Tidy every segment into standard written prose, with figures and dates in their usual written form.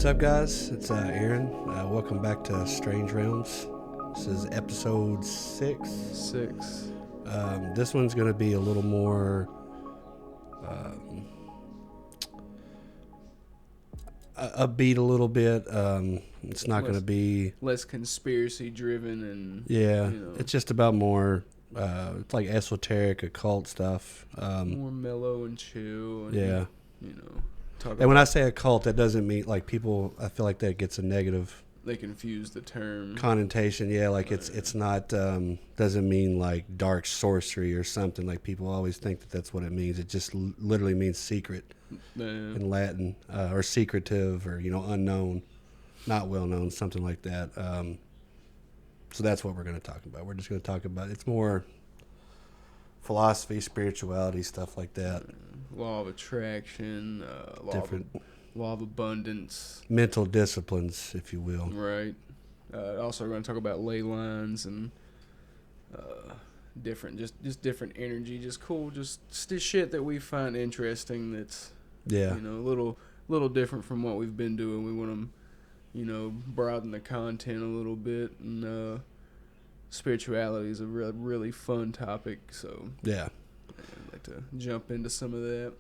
What's up, guys? It's Aaron. Welcome back to Strange Realms. This is episode 6. This one's going to be a little more upbeat a little bit. It's not going to be... less conspiracy driven and... Yeah, it's just about more... it's like esoteric, occult stuff. More mellow and chill. And, yeah. And when I say occult, that doesn't mean like people... I feel like that gets a negative... They confuse the term. Connotation, yeah, like it's not... doesn't mean like dark sorcery or something. Like people always think that that's what it means. It just literally means secret in Latin. Or secretive or, unknown. Not well known, something like that. So that's what we're going to talk about. We're just going to talk about... It's more philosophy, spirituality, stuff like that. Law of attraction, law of abundance, mental disciplines, if you will. Right. Also, we're going to talk about ley lines and different, just different energy, just cool, just shit that we find interesting. That's a little different from what we've been doing. We want to, broaden the content a little bit, and spirituality is a really fun topic. So yeah. I'd like to jump into some of that.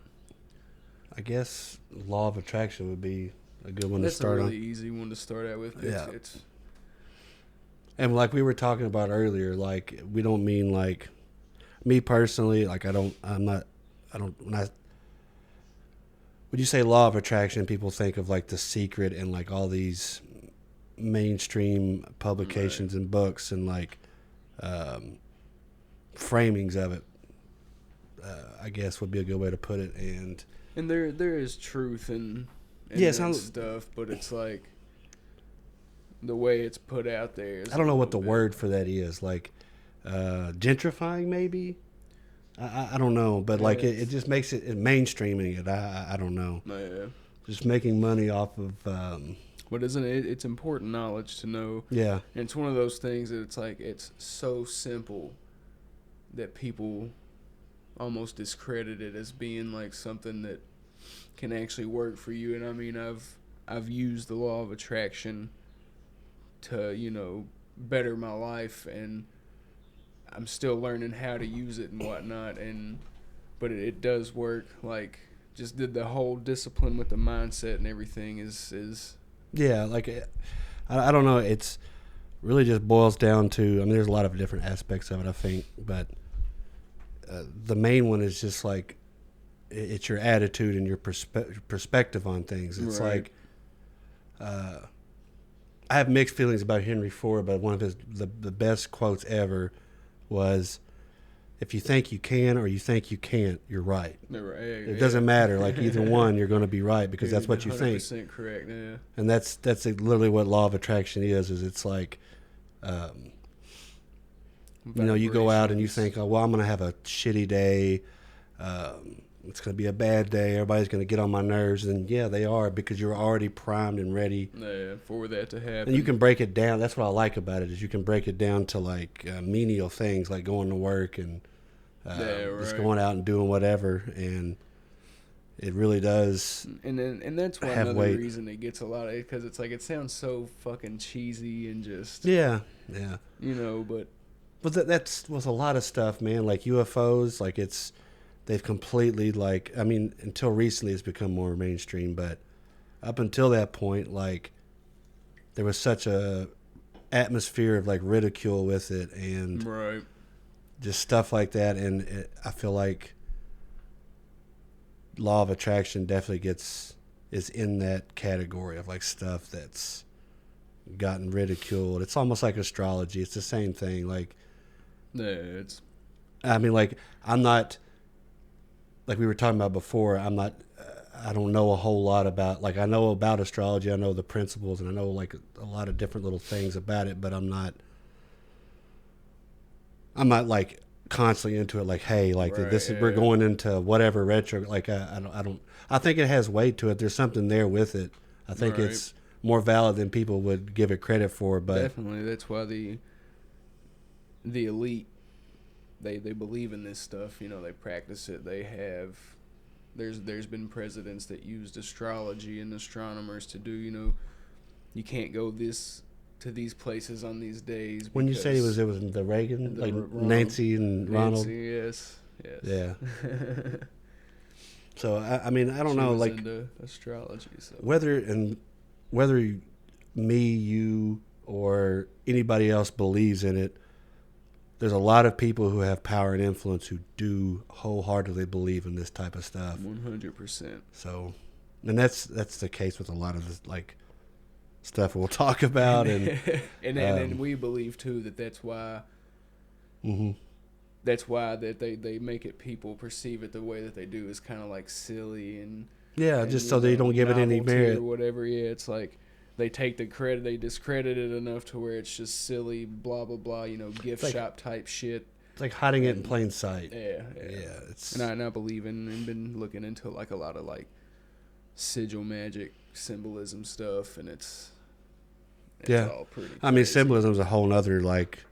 I guess law of attraction would be a good one to start on. That's a really easy one to start out with. Yeah. And like we were talking about earlier, like we don't mean like me personally, like when you say law of attraction, people think of like The Secret and like all these mainstream publications and books and like framings of it. I guess would be a good way to put it, and there is truth in that stuff, but it's like the way it's put out there. I don't know what the word for that is, like gentrifying maybe. I don't know, but like it just makes it mainstreaming it. I don't know. Yeah. Just making money off of. But isn't it? It's important knowledge to know. Yeah. And it's one of those things that it's like it's so simple that people almost discredit it as being like something that can actually work for you. And I mean, I've used the law of attraction to better my life, and I'm still learning how to use it and whatnot. But it does work. Like just did the whole discipline with the mindset and everything is. Yeah, like I don't know. It's really just boils down to. I mean, there's a lot of different aspects of it, I think, but the main one is just like it's your attitude and your perspective on things. It's like I have mixed feelings about Henry Ford, but one of his the best quotes ever was, "If you think you can or you think you can't, you're right. It doesn't matter. Like either one, you're going to be right because that's what you think." 100% correct. Yeah. And that's literally what law of attraction is. It's like, you go out and you think, oh, well, I'm going to have a shitty day. It's going to be a bad day. Everybody's going to get on my nerves. And yeah, they are, because you're already primed and ready for that to happen. And you can break it down. That's what I like about it, is you can break it down to like menial things like going to work and just going out and doing whatever. And it really does. And that's why another reason it gets a lot of it, because it's like it sounds so fucking cheesy and just But that's with a lot of stuff, man. Like UFOs, like they've completely like, I mean, until recently it's become more mainstream, but up until that point, like there was such a atmosphere of like ridicule with it and just stuff like that. And I feel like law of attraction definitely is in that category of like stuff that's gotten ridiculed. It's almost like astrology. It's the same thing. Like, I mean, like, I'm not, like we were talking about before, I don't know a whole lot about, like, I know about astrology, I know the principles, and I know, like, a lot of different little things about it, but I'm not, like, constantly into it, like, hey, like, we're going into whatever retro, like, I think it has weight to it. There's something there with it. I think it's more valid than people would give it credit for, but. Definitely, that's why the elite, they believe in this stuff, they practice it, they have there's been presidents that used astrology and astronomers to do, you can't go to these places on these days. When you say it was the Reagan, like Ronald, Nancy and Ronald. Nancy, yes. Yeah. So I mean, I don't She know, was like into astrology. So whether me, you, or anybody else believes in it, there's a lot of people who have power and influence who do wholeheartedly believe in this type of stuff. 100%. So, and that's the case with a lot of this, like, stuff we'll talk about, and and we believe too that that's why. Mm-hmm. That's why that they make it, people perceive it the way that they do, is kind of like silly and just so they don't give it any merit or whatever. Yeah, it's like they take the credit, they discredit it enough to where it's just silly, blah blah blah. Gift shop type shit. It's like hiding it in plain sight. Yeah. It's and I believe in and been looking into like a lot of like sigil magic, symbolism stuff, and it's all pretty crazy. I mean, symbolism is a whole nother, like,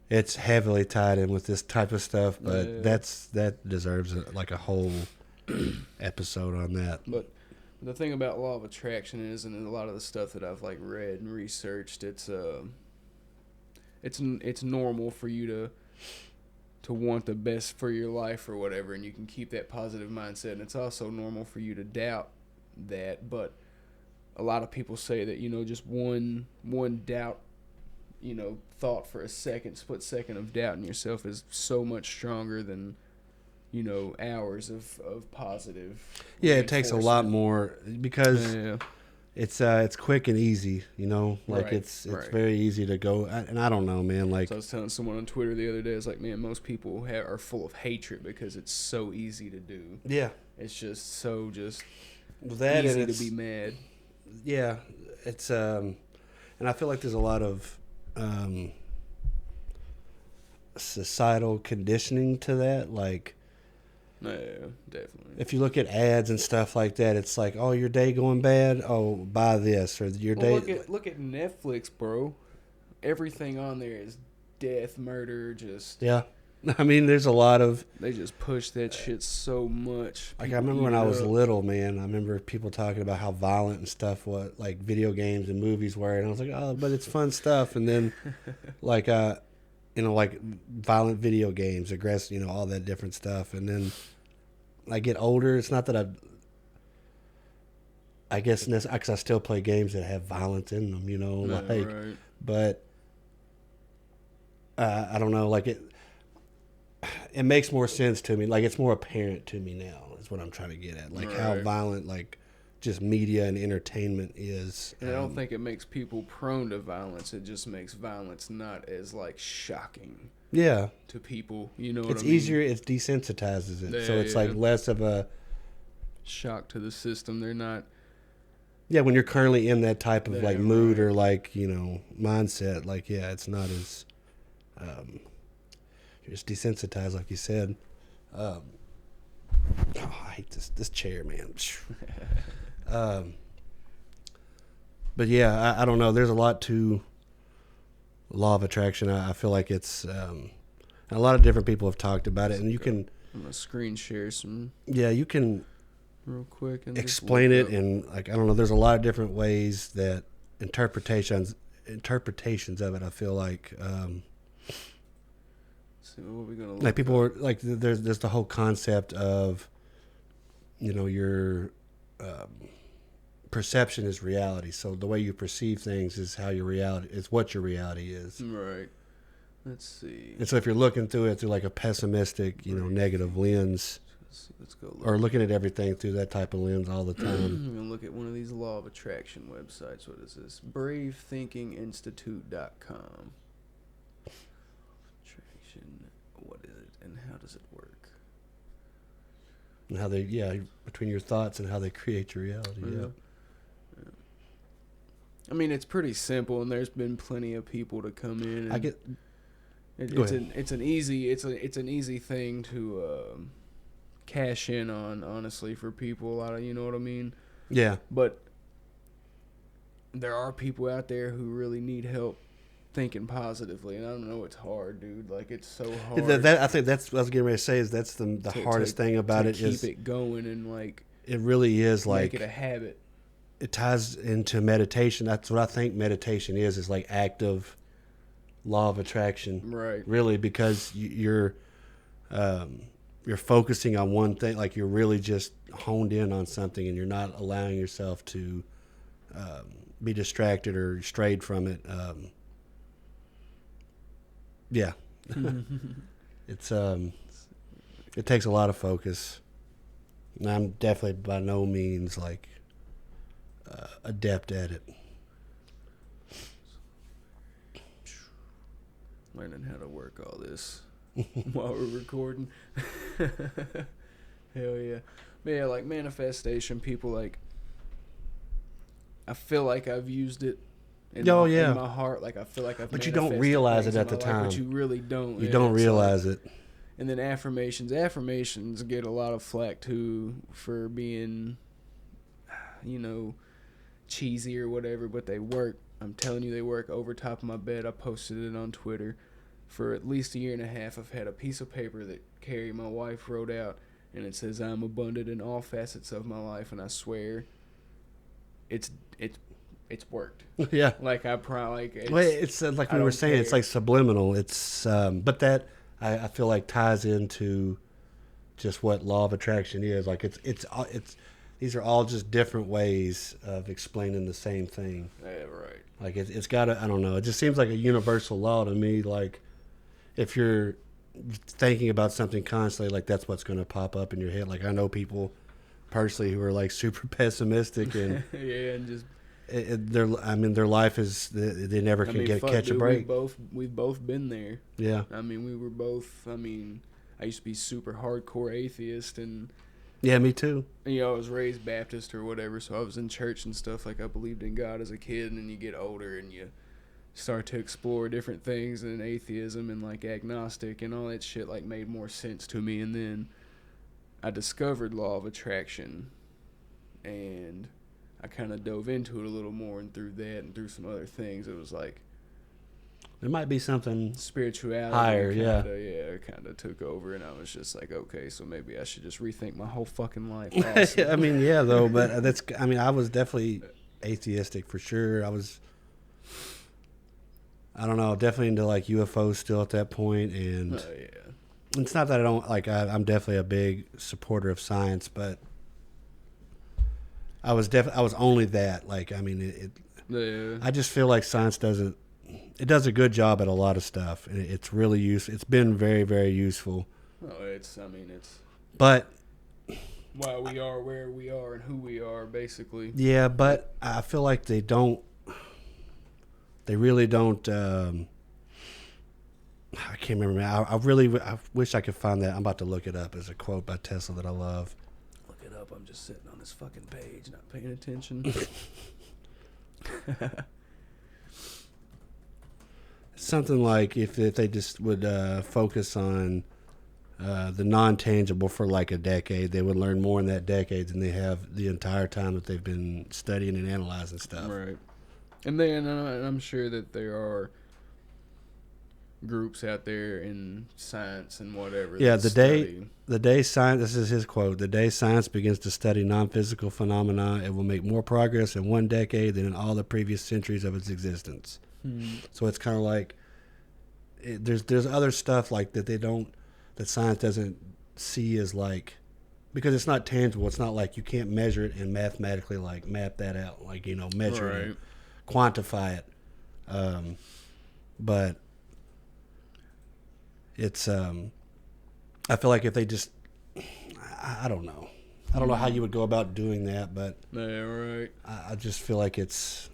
it's heavily tied in with this type of stuff, but that deserves like a whole episode on that. But the thing about law of attraction is, and a lot of the stuff that I've like read and researched, it's normal for you to want the best for your life or whatever, and you can keep that positive mindset, and it's also normal for you to doubt that. But a lot of people say that just one doubt, thought for a split second of doubt in yourself is so much stronger than hours of positive. It takes a lot more because it's quick and easy, like it's very easy to go, and I don't know, man, like, so I was telling someone on Twitter the other day, it's like, man, most people are full of hatred because it's so easy to do. It's just so that easy to be mad. It's and I feel like there's a lot of societal conditioning to that, like, definitely. if you look at ads and stuff like that, it's like, oh, your day going bad, oh, buy this, or your day. Look at Netflix, bro. Everything on there is death, murder, just I mean, there's a lot of, they just push that shit so much. like, I remember when I was little, man, I remember people talking about how violent and stuff what like video games and movies were, and I was like, oh, but it's fun stuff. And then like like violent video games, aggressive, all that different stuff. And then I get older, it's not that I guess because I still play games that have violence in them, Right. But I don't know, like, it makes more sense to me. Like, it's more apparent to me now is what I'm trying to get at. Like, how violent, like, just media and entertainment is. And I don't think it makes people prone to violence. It just makes violence not as, like, shocking to people. You know what I mean? It's easier. It desensitizes it. So it's, like, less of a shock to the system. They're not. Yeah, when you're currently in that type of, like, mood or, like, mindset, like, it's not as... you're just desensitized, like you said. I hate this chair, man. But I don't know. There's a lot to law of attraction. I feel like it's a lot of different people have talked about it, and you can. I'm gonna screen share some. Yeah, you can. Real quick and explain it, and like, I don't know. There's a lot of different ways that interpretations of it. I feel like. So what are we gonna look like people up? are like, there's the whole concept of, your perception is reality. So the way you perceive things is how your reality is, what your reality is. Right. Let's see. And so if you're looking through it through like a pessimistic, negative lens, let's go. Or looking at everything through that type of lens all the time. I'm gonna look at one of these law of attraction websites. What is this? BraveThinkingInstitute.com. What is it and how does it work? And how they, between your thoughts and how they create your reality. Yeah. I mean, it's pretty simple, and there's been plenty of people to come in. And it's an easy thing to cash in on, honestly, for people. A lot of, you know what I mean? Yeah. But there are people out there who really need help thinking positively, and I don't know, it's hard, dude. Like, it's so hard. I think that's what I was getting ready to say. Is that's the hardest thing about it is keep it going and like it really is like make it a habit. It ties into meditation. That's what I think meditation is like active law of attraction, right? Really, because you're focusing on one thing, like you're really just honed in on something, and you're not allowing yourself to be distracted or strayed from it. Yeah, it's it takes a lot of focus, and I'm definitely by no means like adept at it. Learning how to work all this while we're recording. Hell yeah. But yeah, like manifestation, people like, I feel like I've used it in my heart. Like I feel like I've But you don't realize it at the time. But you really don't. You don't realize it. And then affirmations get a lot of flack too for being, cheesy or whatever, but they work. I'm telling you, they work. Over top of my bed, I posted it on Twitter. For at least a year and a half, I've had a piece of paper that Carrie, my wife, wrote out, and it says, "I'm abundant in all facets of my life," and I swear, it's worked. Yeah. Like I probably like. It's like we were saying, care. It's like subliminal. It's but that I feel like ties into just what law of attraction is. Like it's these are all just different ways of explaining the same thing. Yeah, right. Like it's got to, I don't know. It just seems like a universal law to me. Like if you're thinking about something constantly, like that's what's going to pop up in your head. Like I know people personally who are like super pessimistic and yeah, and just their life is they never can catch a break. We've both been there. Yeah. I mean, we were both. I mean, I used to be super hardcore atheist and. Yeah, me too. I was raised Baptist or whatever, so I was in church and stuff. Like, I believed in God as a kid, and then you get older and you start to explore different things, and atheism and, like, agnostic and all that shit, like, made more sense to me. And then I discovered law of attraction, and I kind of dove into it a little more, and through that and through some other things, it was like... There might be something spirituality higher, kind of took over, and I was just like, okay, so maybe I should just rethink my whole fucking life. I mean, yeah, though, but I was definitely atheistic for sure. I don't know, definitely into like UFOs still at that point, and it's not that I don't like. I'm definitely a big supporter of science, but I was only that. Like, I mean, I just feel like science does a good job at a lot of stuff, and it's really useful. It's been very, very useful. Oh, but why we are where we are and who we are, basically. Yeah, but I feel like they really don't. I can't remember. I wish I could find that. I'm about to look it up. As a quote by Tesla that I love. Look it up. I'm just sitting on this fucking page, not paying attention. Something like if they just would focus on the non-tangible for like a decade, they would learn more in that decade than they have the entire time that they've been studying and analyzing stuff. Right. And then I'm sure that there are groups out there in science and whatever. Yeah, the day science, this is his quote, the day science begins to study non-physical phenomena, it will make more progress in one decade than in all the previous centuries of its existence. So it's kind of like there's other stuff like that science doesn't see as like, because it's not tangible. It's not like you can't measure it and mathematically like map that out, like, measure it, and quantify it. But it's I feel like if they just, I don't know how you would go about doing that, but yeah, right. I just feel like it's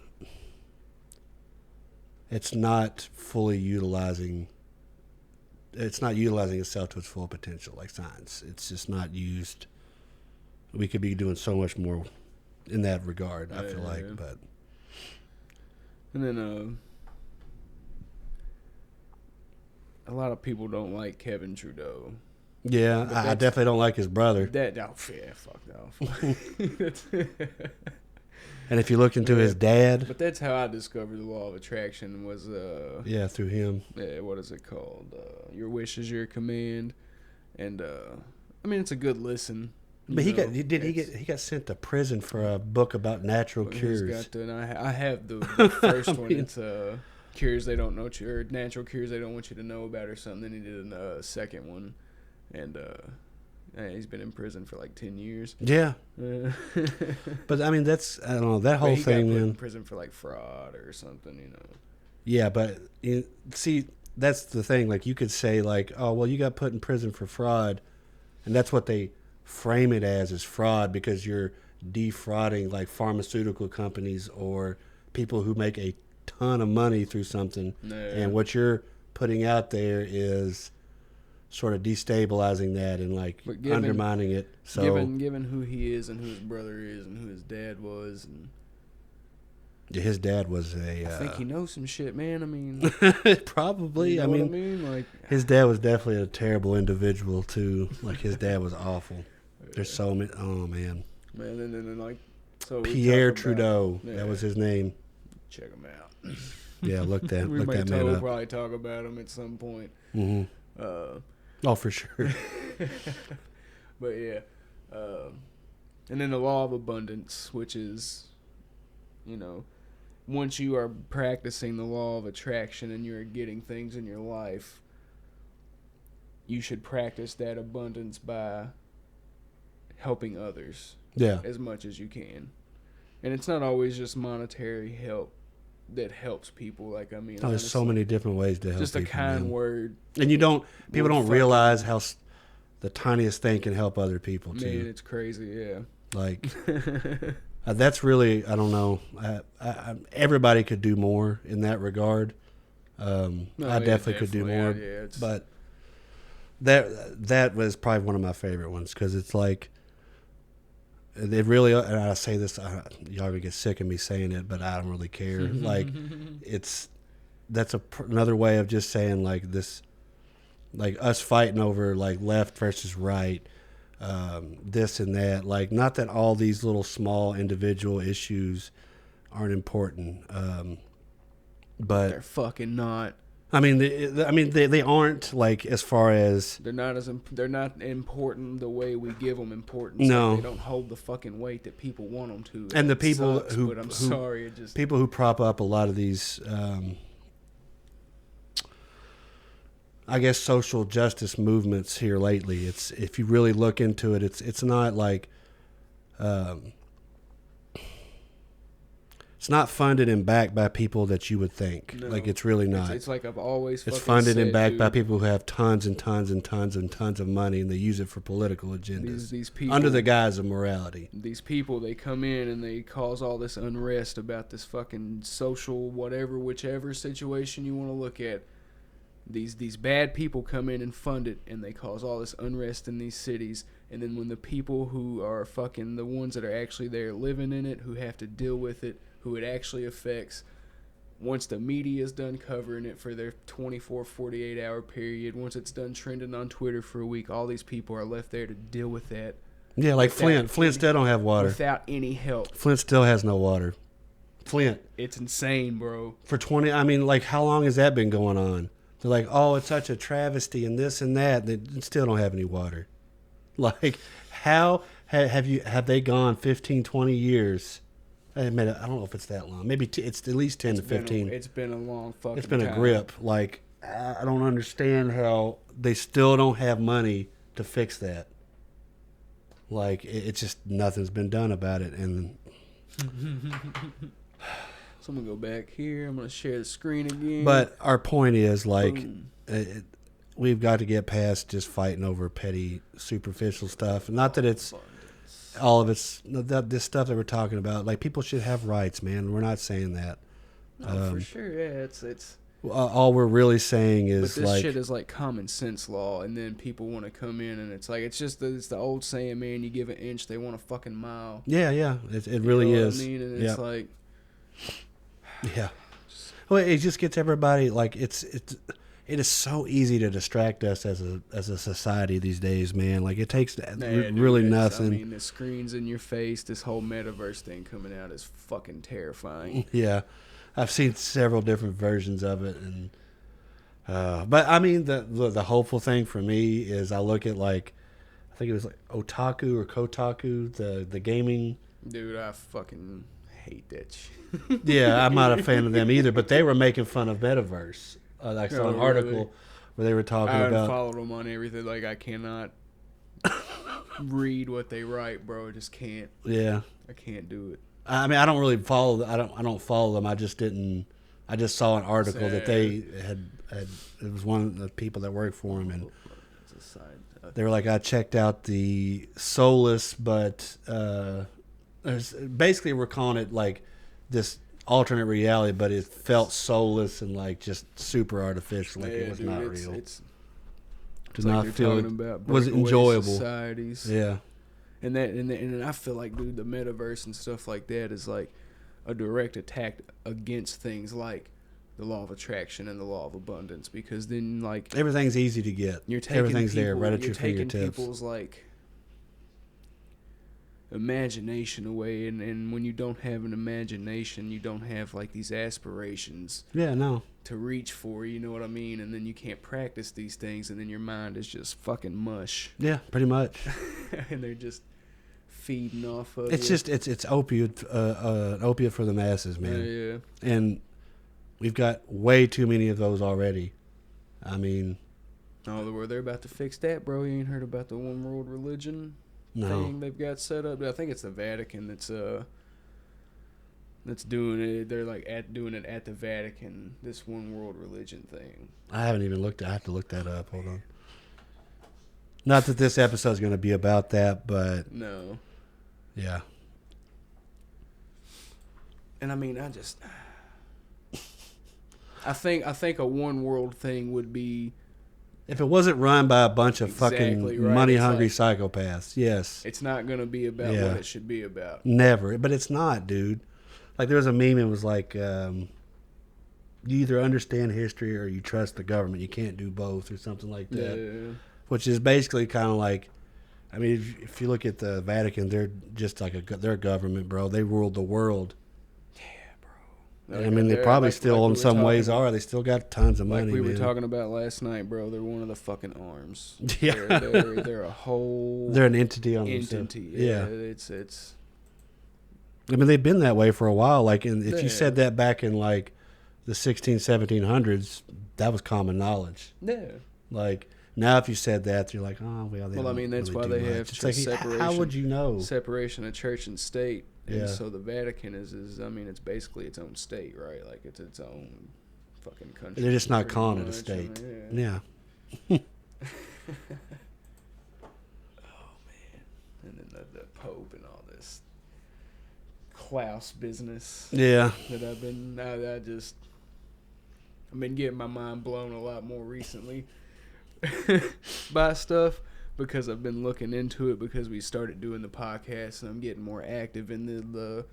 not fully utilizing itself to its full potential like science. It's just not used. We could be doing so much more in that regard, I feel like. But and then a lot of people don't like Kevin Trudeau. Yeah, I definitely don't like his brother. Fuck no. And if you look into his dad, but that's how I discovered the law of attraction was through him. What is it called? Your wish is your command, and I mean it's a good listen. But he got sent to prison for a book about natural cures. I have the first one. It's cures they don't know or natural cures they don't want you to know about or something. Then he did a second one, and he's been in prison for like 10 years. Yeah. But I mean, I don't know, that whole thing, man. In prison for like fraud or something, you know. Yeah, but see, that's the thing. Like, you could say like, oh, well, you got put in prison for fraud, and that's what they frame it as, is fraud, because you're defrauding like pharmaceutical companies or people who make a ton of money through something. Yeah. And what you're putting out there is sort of destabilizing that and like undermining it. So given who he is and who his brother is and who his dad was, and his dad was I think he knows some shit, man. I mean, probably. You know what I mean, like his dad was definitely a terrible individual too. Like his dad was awful. There's so many. Oh man. And then like Pierre Trudeau. That was his name. Check him out. Yeah, look that man up. We'll probably talk about him at some point. Mm-hmm. Oh, for sure. But yeah, and then the law of abundance, which is, you know, once you are practicing the law of attraction and you're getting things in your life, you should practice that abundance by helping others. Yeah. As much as you can. And it's not always just monetary help that helps people. Like, I mean, there's so many different ways to help just people. Just a kind word. And people don't realize how the tiniest thing can help other people too. Man, it's crazy, yeah. Like, that's really, I don't know. Everybody could do more in that regard. I definitely could do more. Yeah, but that was probably one of my favorite ones, because it's like, they really, and I say this, y'all gonna get sick of me saying it, but I don't really care. Like, that's another way of just saying like this, like us fighting over like left versus right, this and that. Like, not that all these little small individual issues aren't important, but they're fucking not. I mean, they aren't, like, as far as they're not important the way we give them importance. No, like, they don't hold the fucking weight that people want them to. And the people sucks, who, but I'm sorry, people who prop up a lot of these, I guess, social justice movements here lately. It's, if you really look into it, it's not like, it's not funded and backed by people that you would think. No, like, it's really not. It's like I've always. It's funded and backed by people who have tons and tons and tons and tons of money, and they use it for political agendas. These people, under the guise of morality. These people, they come in and they cause all this unrest about this fucking social whichever situation you want to look at. These bad people come in and fund it, and they cause all this unrest in these cities. And then when the people who are fucking the ones that are actually there living in it, who have to deal with it, who it actually affects, once the media is done covering it for their 24, 48-hour period, once it's done trending on Twitter for a week, all these people are left there to deal with that. Yeah, like Flint. Flint still don't have water. Without any help. Flint still has no water. Flint. It's insane, bro. For 20, I mean, like, how long has that been going on? They're like, oh, it's such a travesty and this and that. They still don't have any water. Like, how have they gone 15, 20 years? I don't know if it's that long. Maybe it's at least 10 to 15. It's been a long fucking time. It's been a grip. Like, I don't understand how they still don't have money to fix that. Like, it's just nothing's been done about it. And so I'm going to go back here. I'm going to share the screen again. But our point is, like, we've got to get past just fighting over petty, superficial stuff. Not that it's all of it's this stuff that we're talking about. Like, people should have rights, man. We're not saying that. No, for sure. Yeah, it's. All we're really saying is, but this like, shit is like common sense law, and then people want to come in, and it's like it's the old saying, man. You give an inch, they want a fucking mile. Yeah, it really is. What I mean, and it's like, yeah. Well, it just gets everybody, like, it's it is so easy to distract us as a society these days, man. Like it takes really nothing. I mean, the screens in your face, this whole metaverse thing coming out is fucking terrifying. Yeah, I've seen several different versions of it, and but I mean the hopeful thing for me is I look at like I think it was like Otaku or Kotaku, the gaming. Dude, I fucking hate that shit. Yeah, I'm not a fan of them either, but they were making fun of metaverse. I saw an article where they were talking about. I followed them on everything. Like I cannot read what they write, bro. I just can't. Yeah, I can't do it. I mean, I don't really follow. I don't follow them. I just didn't. I just saw an article that they had. It was one of the people that worked for him, and they were like, I checked out the soulless, but basically we're calling it like this alternate reality, but it felt soulless and like just super artificial, like it was not real. Did not feel it was enjoyable. Societies. Yeah, and I feel like, dude, the metaverse and stuff like that is like a direct attack against things like the law of attraction and the law of abundance, because then like everything's easy to get. You're taking everything's there right at your fingertips. You're taking people's like imagination away, and when you don't have an imagination, you don't have like these aspirations. Yeah, no. To reach for, you know what I mean? And then you can't practice these things, and then your mind is just fucking mush. Yeah, pretty much. And they're just feeding off of it's just it's opiate opiate for the masses, man. Yeah. And we've got way too many of those already. I mean, oh, they're about to fix that, bro. You ain't heard about the one world religion thing they've got set up? I think it's the Vatican that's doing it. They're like doing it at the Vatican, this one world religion thing. I haven't even looked. I have to look that up. Hold on. Not that this episode is going to be about that, but no. Yeah. And I mean, I think a one world thing would be, if it wasn't run by a bunch of fucking money hungry psychopaths. Yes. It's not going to be about what it should be about. Never. But it's not, dude. Like there was a meme. It was like, you either understand history or you trust the government. You can't do both, or something like that. Yeah. Which is basically kind of like, I mean, if you look at the Vatican, they're just like their government, bro. They ruled the world. Yeah, bro. I mean, they probably still, in some ways, are. They still got tons of money. Like we were man. talking about last night, bro. They're one of the fucking arms. Yeah, they're a whole. They're an entity on themselves. Yeah, it's. I mean, they've been that way for a while. Like, if you said that back in like the 1700s, that was common knowledge. Yeah. Like. Now, if you said that, you're like, oh, well, I mean, that's why they have separation. How would you know? Separation of church and state. And so the Vatican is, I mean, it's basically its own state, right? Like, it's its own fucking country. They're just not calling it a state. Yeah. Oh, man. And then the Pope and all this Klaus business. Yeah. That I've been getting my mind blown a lot more recently. By stuff, because I've been looking into it, because we started doing the podcast, and I'm getting more active in the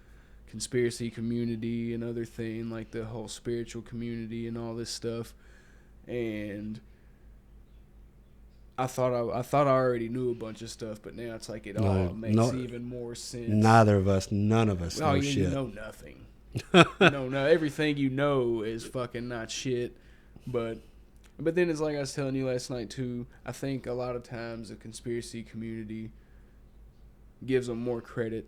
conspiracy community and other thing, like the whole spiritual community and all this stuff. And I thought I already knew a bunch of stuff, but now it's like it all makes even more sense. None of us know shit. You know nothing. No, everything you know is fucking not shit. But then it's like I was telling you last night too, I think a lot of times the conspiracy community gives them more credit.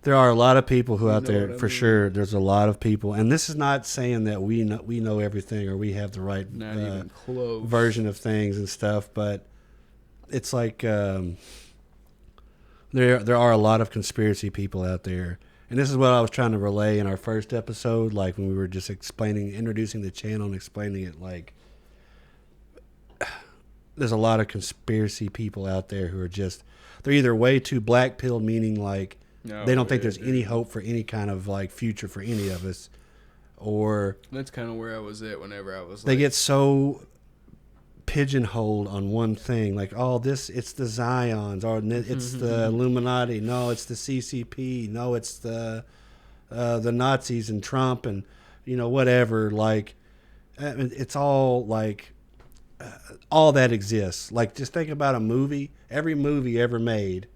There are a lot of people who out there, for sure. There's a lot of people, and this is not saying that we know everything or we have the right even close version of things and stuff, but it's like there are a lot of conspiracy people out there. And this is what I was trying to relay in our first episode, like when we were just introducing the channel and explaining it, like there's a lot of conspiracy people out there who are they're either way too black-pilled, meaning like they don't think there's any hope for any kind of like future for any of us, or that's kind of where I was at whenever I was. They get so pigeonholed on one thing, like it's the Zions, or it's the Illuminati. No, it's the CCP. No, it's the Nazis and Trump and whatever. Like I mean, it's all like all that exists. Like, just think about a movie. Every movie ever made,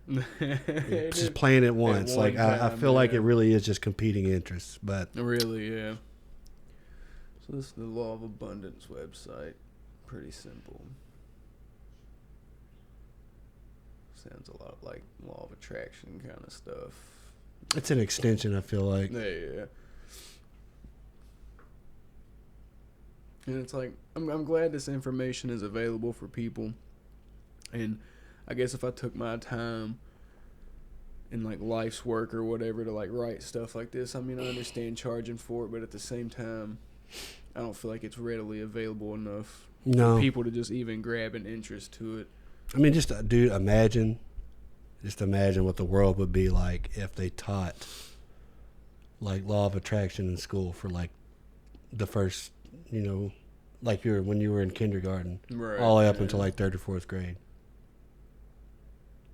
just playing it once. Like, I feel like it really is just competing interests. But really, yeah. So this is the Law of Abundance website. Pretty simple. Sounds a lot like Law of Attraction kind of stuff. it's an extension, I feel like. Yeah. And it's like, I'm glad this information is available for people. And I guess if I took my time in like life's work or whatever to like write stuff like this, I mean, I understand charging for it, but at the same time, I don't feel like it's readily available enough for people to just even grab an interest to it. I mean, dude, imagine what the world would be like if they taught like law of attraction in school for like the first, like when you were in kindergarten, right, all the way up until like third or fourth grade.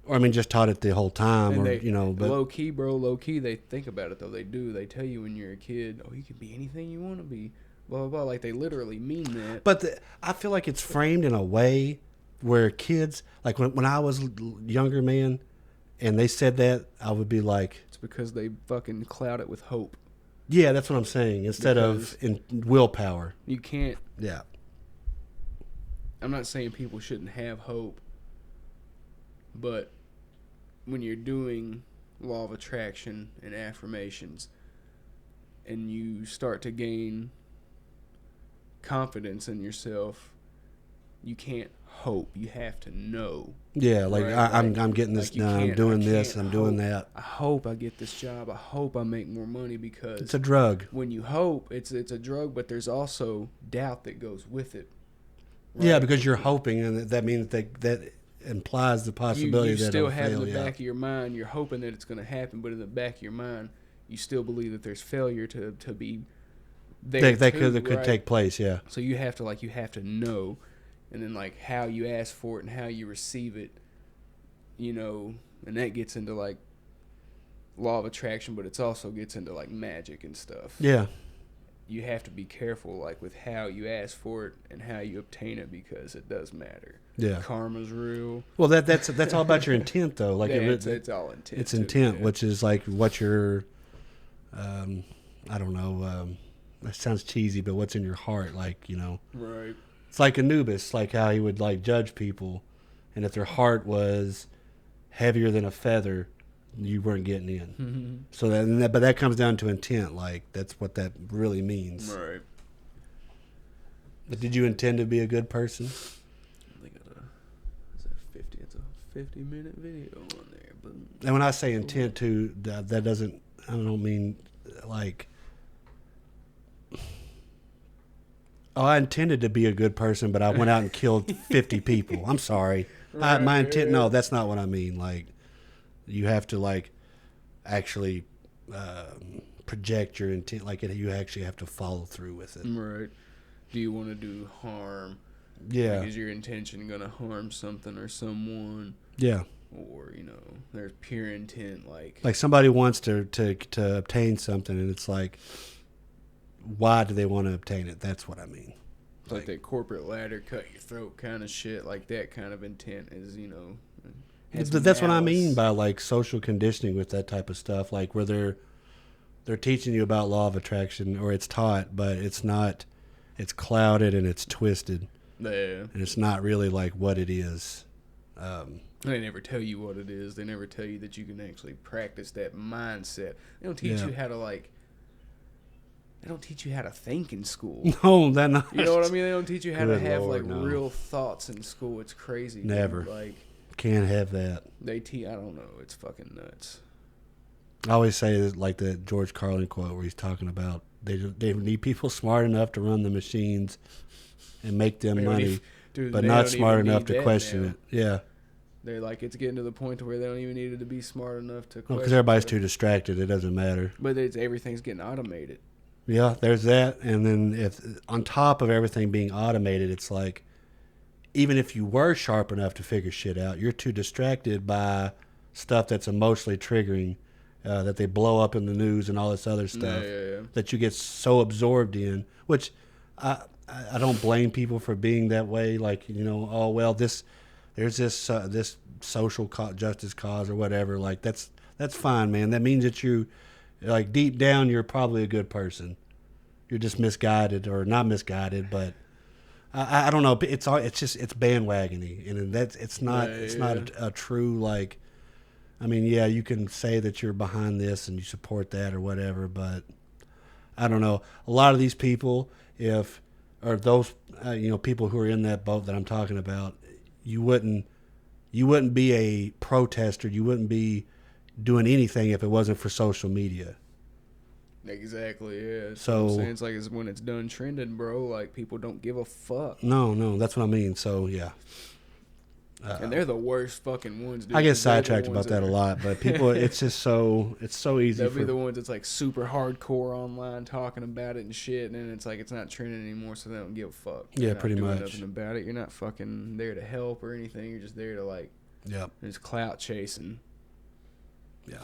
Or I mean, just taught it the whole time, but low key, they think about it though. They do. They tell you when you're a kid, oh, you can be anything you want to be, blah blah blah. Like they literally mean that. But I feel like it's framed in a way where kids, like when I was younger, man, and they said that, I would be like, it's because they fucking cloud it with hope. Yeah, that's what I'm saying. Instead of in willpower, you can't. Yeah. I'm not saying people shouldn't have hope, but when you're doing law of attraction and affirmations and you start to gain confidence in yourself, you can't hope. You have to know. Yeah, like, right? I'm getting this done. I'm doing this. I'm doing that. I hope I get this job. I hope I make more money, because it's a drug. When you hope, it's a drug, but there's also doubt that goes with it. Right? Yeah, because you're hoping, and that means that implies the possibility that you still have fail, in the back of your mind, you're hoping that it's going to happen, but in the back of your mind, you still believe that there's failure to be there. That could take place, yeah. So you have to know, and then like how you ask for it and how you receive it, and that gets into like law of attraction, but it also gets into like magic and stuff. Yeah. You have to be careful, like, with how you ask for it and how you obtain it, because it does matter. Yeah, karma's real. Well, that's all about your intent, though. Like, it's all intent. It's intent, which is like what your, I don't know. That sounds cheesy, but what's in your heart, like, Right. It's like Anubis, like how he would like judge people, and if their heart was heavier than a feather, you weren't getting in. Mm-hmm. So but that comes down to intent. Like, that's what that really means. Right. But did you intend to be a good person? I think it's a 50-minute video on there. But and when I say intent too, that doesn't, I don't mean like, oh, I intended to be a good person, but I went out and killed 50 people. I'm sorry. Right, My intent, no, that's not what I mean. Like, you have to like actually project your intent. Like, you actually have to follow through with it. Right. Do you want to do harm? Yeah. Like, is your intention going to harm something or someone? Yeah. Or, there's pure intent, like somebody wants to obtain something, and it's like, why do they want to obtain it? That's what I mean. Like that corporate ladder, cut your throat kind of shit. Like, that kind of intent is, that's what I mean by like social conditioning with that type of stuff. Like, where they're teaching you about law of attraction, or it's taught, but it's not. It's clouded and it's twisted. Yeah. And it's not really like what it is. They never tell you what it is. They never tell you that you can actually practice that mindset. They don't teach you how to like. They don't teach you how to think in school. No, that not. You know what I mean? They don't teach you how to have Lord, like real thoughts in school. It's crazy. Never. Dude. Like, can't have that. I don't know. It's fucking nuts. I always say like the George Carlin quote where he's talking about they need people smart enough to run the machines and make them money, but not smart enough to question it. Yeah. They're like, it's getting to the point to where they don't even need it to be smart enough to question. Because everybody's too distracted. It doesn't matter. But everything's getting automated. Yeah, there's that. And then if on top of everything being automated, it's like, even if you were sharp enough to figure shit out, you're too distracted by stuff that's emotionally triggering, that they blow up in the news and all this other stuff, that you get so absorbed in, which I don't blame people for being that way. Like, you know, oh well, there's this social justice cause or whatever. Like that's fine, man. That means that you, like, deep down, you're probably a good person. You're just misguided, or not misguided, but I don't know. It's just it's bandwagony, and it's not a true, like. I mean, yeah, you can say that you're behind this and you support that or whatever, but I don't know. A lot of these people, or those people who are in that boat that I'm talking about, you wouldn't be a protester. You wouldn't be doing anything if it wasn't for social media. Exactly, yeah. So what I'm saying. It's like when it's done trending, bro, like people don't give a fuck. No, that's what I mean. So yeah. And they're the worst fucking ones, dude. I get sidetracked about that a lot, but people, it's so easy. They'll be the ones that's like super hardcore online talking about it and shit, and then it's like it's not trending anymore, so they don't give a fuck. Yeah, pretty much. Nothing about it. You're not fucking there to help or anything. You're just there to like, just clout chasing. Yeah.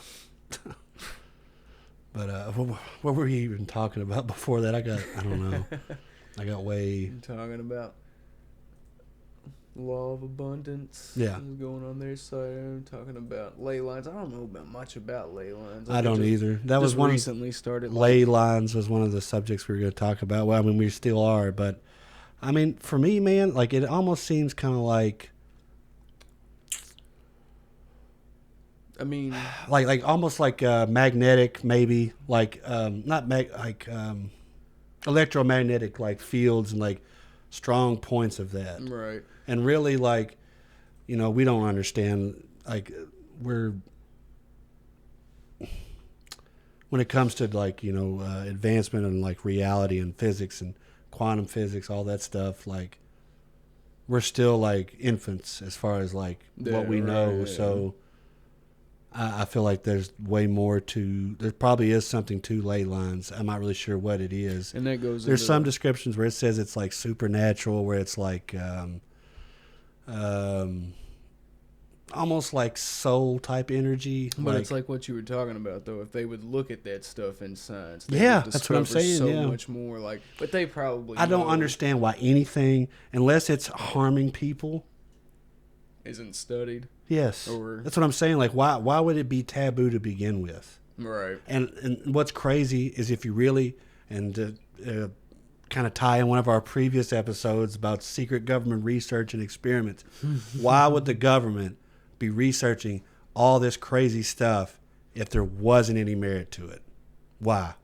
But what were you even talking about before that? I don't know. I got way. I'm talking about law of abundance. Yeah. Is going on their side. I'm talking about ley lines. I don't know about much about ley lines. I don't either. That was one recently started. Ley lines was one of the subjects we were going to talk about. Well, I mean, we still are, but I mean, for me, man, like it almost seems kind of like. I mean, like almost like magnetic, maybe like electromagnetic, like fields and like strong points of that. Right. And really, like, we don't understand. Like, when it comes to like advancement and like reality and physics and quantum physics, all that stuff, like we're still like infants as far as like what we know. Yeah. So. I feel like there's way more to. There probably is something to ley lines. I'm not really sure what it is. And that goes. There's some descriptions where it says it's like supernatural, where it's like, almost like soul type energy. But it's like what you were talking about, though. If they would look at that stuff in science, that's what I'm saying. So much more. Like, but they probably. I don't understand why anything, unless it's harming people, isn't studied. Yes, that's what I'm saying. Like, why would it be taboo to begin with? Right. And what's crazy is if you really, and kind of tie in one of our previous episodes about secret government research and experiments, why would the government be researching all this crazy stuff if there wasn't any merit to it? Why?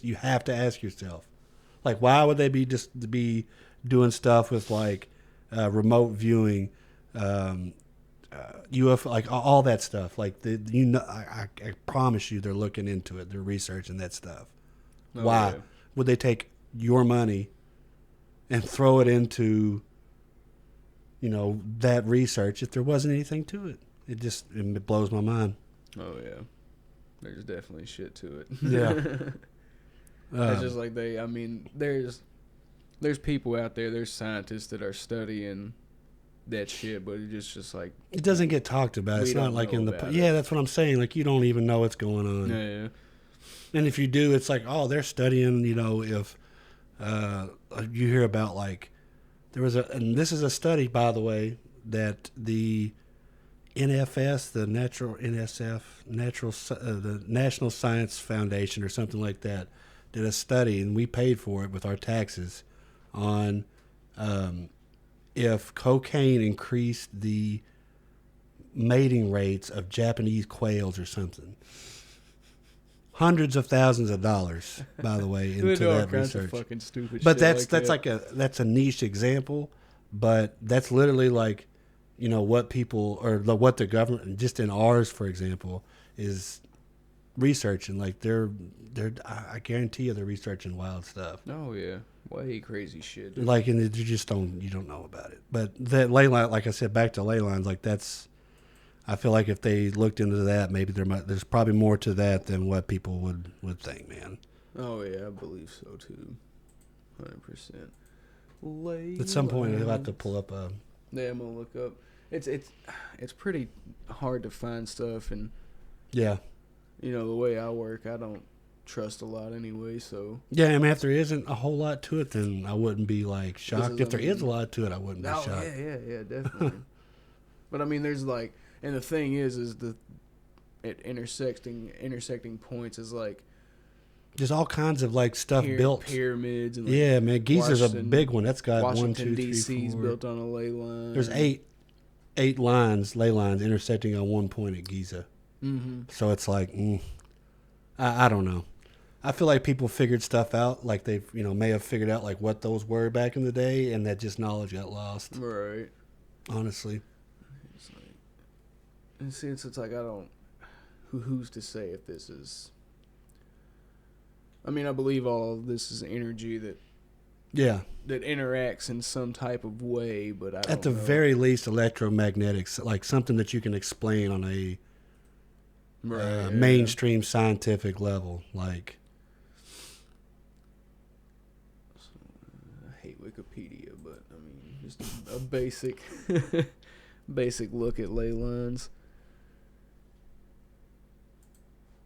You have to ask yourself. Like, why would they be doing stuff with like remote viewing? UFO, like all that stuff, like I promise you, they're looking into it. They're researching that stuff. Why would they take your money and throw it into, that research if there wasn't anything to it? It blows my mind. Oh yeah, there's definitely shit to it. Yeah, it's just like there's people out there. There's scientists that are studying that shit, but it's just like it doesn't get talked about. It's not like in the that's what I'm saying. Like, you don't even know what's going on. Yeah. And if you do, it's like, oh, they're studying. If you hear about like there was and this is a study, by the way, that the NFS, the the National Science Foundation or something like that, did a study, and we paid for it with our taxes on. If cocaine increased the mating rates of Japanese quails or something. Hundreds of thousands of dollars, by the way, into that research. Fucking stupid but shit that's a niche example, but that's literally like, what people or what the government, just in ours, for example, is researching. Like I guarantee you they're researching wild stuff. Oh yeah. Way crazy shit. Dude. Like, and you don't know about it. But that ley line, like I said, back to ley lines, like that's, I feel like if they looked into that, maybe there's probably more to that than what people would think, man. Oh yeah, I believe so too, 100%. At some point, I'll have to pull up a. Yeah, I'm gonna look up. It's pretty hard to find stuff, and yeah, the way I work, I don't trust a lot anyway. So yeah, I mean, if there isn't a whole lot to it, then I wouldn't be like shocked. If there is a lot to it, I wouldn't be shocked. Yeah, definitely. But I mean, there's like, and the thing is the at intersecting points is like there's all kinds of like stuff built. Pyramids and like yeah, man, Giza's a big one. That's got Washington 1, 2, 3, D.C.'s 4. built on a ley line. There's eight ley lines intersecting on one point at Giza. Mm-hmm. So it's like, I don't know. I feel like people figured stuff out, like they may have figured out like what those were back in the day, and that just knowledge got lost. Right. Honestly. It's like, and since it's like I don't, who's to say if this is. I mean, I believe all of this is energy that interacts in some type of way, but I don't at the know. very least, electromagnetics, like something that you can explain on a mainstream scientific level, like. I hate Wikipedia, but I mean, just a basic, basic look at ley lines.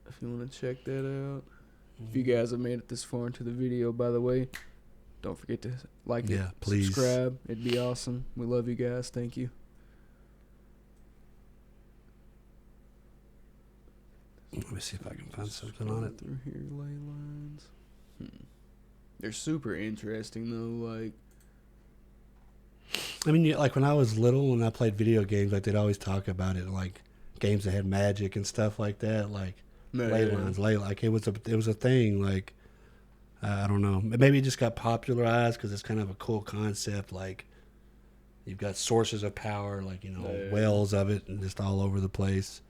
If you want to check that out. If you guys have made it this far into the video, by the way, don't forget to like it, please subscribe. It'd be awesome. We love you guys. Thank you. Let me see if I can find something on it. Through here, ley lines. They're super interesting though. Like, I mean, like when I was little and I played video games, like they'd always talk about it, like games that had magic and stuff like that, like. Ley lines, like it was a thing. Like I don't know, maybe it just got popularized because it's kind of a cool concept. Like you've got sources of power, like wells of it, and just all over the place.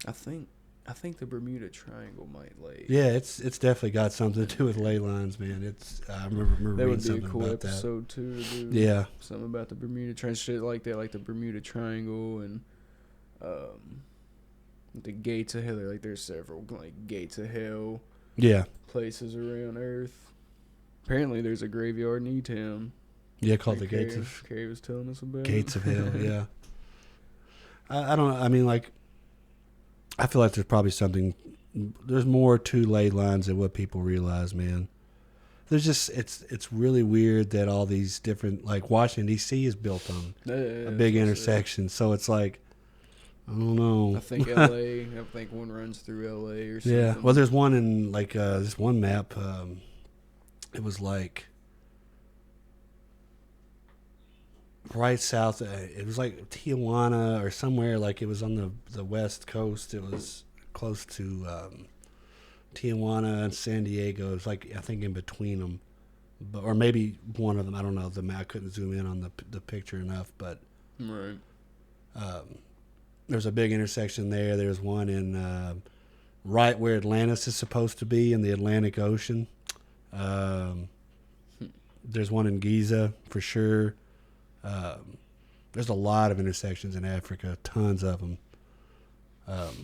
I think the Bermuda Triangle might lay. Yeah, it's definitely got something to do with ley lines, man. I remember that reading something about that. would be a cool episode too. To do yeah, something about the Bermuda Triangle, shit like that, like the Bermuda Triangle and the gates of hell. Like there's several like gates of hell. Yeah. Places around Earth. Apparently, there's a graveyard in E-Town. Yeah, called the Gates of. Carrie was telling us about. Gates of Hell. Yeah. I don't know. I mean, like, I feel like there's probably something. There's more to ley lines than what people realize, man. There's just it's really weird that all these different, like Washington D.C. is built on a big intersection, so it's like. I don't know. I think L.A. I think one runs through L.A. or something. Yeah. Well, there's one in like this one map. It was like right south. It was like Tijuana or somewhere. Like it was on the west coast. It was close to Tijuana and San Diego. It was like I think in between them, or maybe one of them. I don't know. I couldn't zoom in on the picture enough, but right. There's a big intersection there. There's one in right where Atlantis is supposed to be in the Atlantic Ocean. There's one in Giza for sure. There's a lot of intersections in Africa, tons of them. But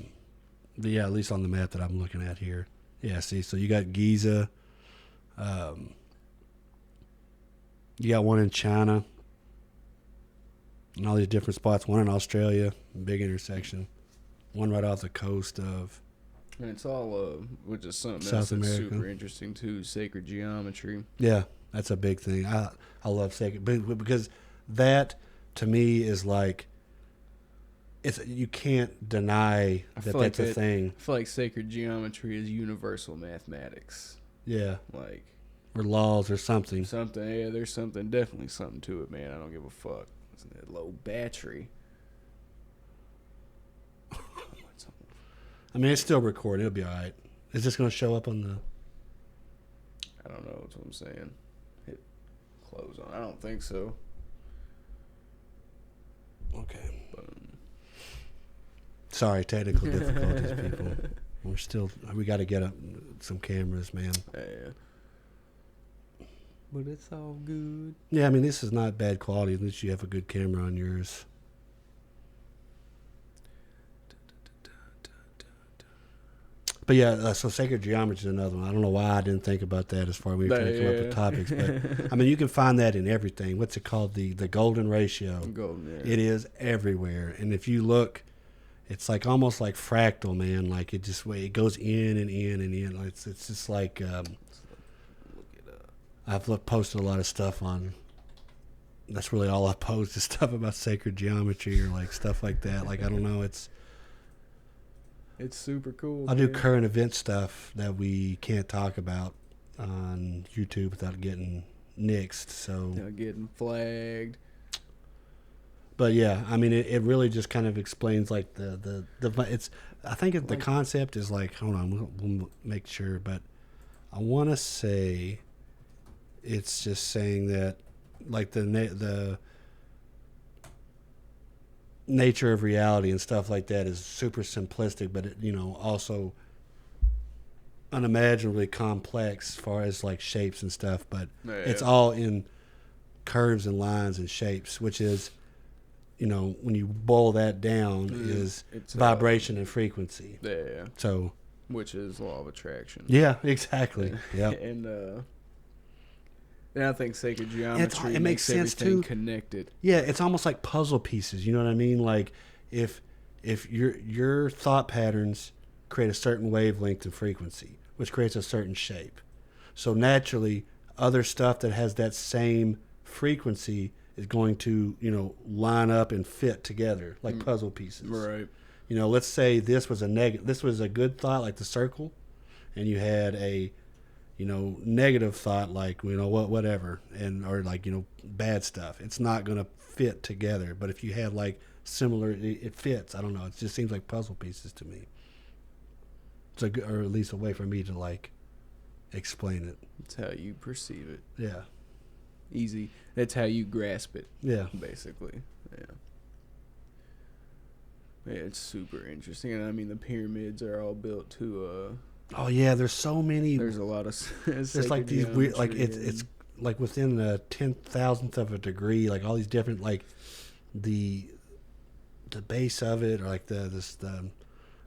yeah, at least on the map that I'm looking at here. Yeah, see, so you got Giza. You got one in China. And all these different spots. One in Australia, big intersection. One right off the coast of. And it's all, which is something South else that's America. super interesting too, sacred geometry. Yeah, that's a big thing. I love sacred, because that to me is like, you can't deny that's a thing. I feel like sacred geometry is universal mathematics. Yeah. Like. Or laws or something. Yeah, there's definitely something to it, man. I don't give a fuck. It's that low battery. I mean, it's still recording. It'll be all right. Is this going to show up on the... I don't know. That's what I'm saying. Hit close on. I don't think so. Okay. Sorry, technical difficulties, people. We got to get some cameras, man. Yeah. But it's all good. Yeah, I mean, this is not bad quality. At least you have a good camera on yours. But yeah, so sacred geometry is another one. I don't know why I didn't think about that as far as we were trying to come up with topics. But I mean, you can find that in everything. What's it called? The golden ratio. Golden, yeah. It is everywhere. And if you look it's like almost like fractal, man. Like it goes in and in and in. It's just like Look it up. posted a lot of stuff on. That's really all I post is stuff about sacred geometry or like stuff like that. Like I don't know. It's super cool. I do man. current event stuff that we can't talk about on YouTube without getting nixed. So, Getting flagged. but yeah, I mean, it really just kind of explains like the it's. I think the concept is like, hold on, we'll make sure, but I want to say it's just saying that like the nature of reality and stuff like that is super simplistic, but it, also unimaginably complex as far as like shapes and stuff, but it's all in curves and lines and shapes, which is, when you boil that down, is it's vibration and frequency. Yeah. So, which is law of attraction. Yeah, exactly. Yeah. And I think sacred geometry it makes sense everything too. Connected. Yeah, it's almost like puzzle pieces. You know what I mean? Like if your thought patterns create a certain wavelength and frequency, which creates a certain shape. So naturally, other stuff that has that same frequency is going to, line up and fit together like puzzle pieces. Right. Let's say this was a good thought, like the circle, and you had a, negative thought, like, whatever, or like, bad stuff. It's not going to fit together. But if you had like similar, it fits. I don't know. It just seems like puzzle pieces to me. It's or at least a way for me to like explain it. It's how you perceive it. Yeah. Easy. That's how you grasp it. Yeah. Basically. Yeah. Yeah, it's super interesting. And I mean, the pyramids are all built to. Oh yeah, there's so many. There's a lot of. There's like these weird, like it's like within a 10,000th of a degree, like all these different, like the base of it, or like the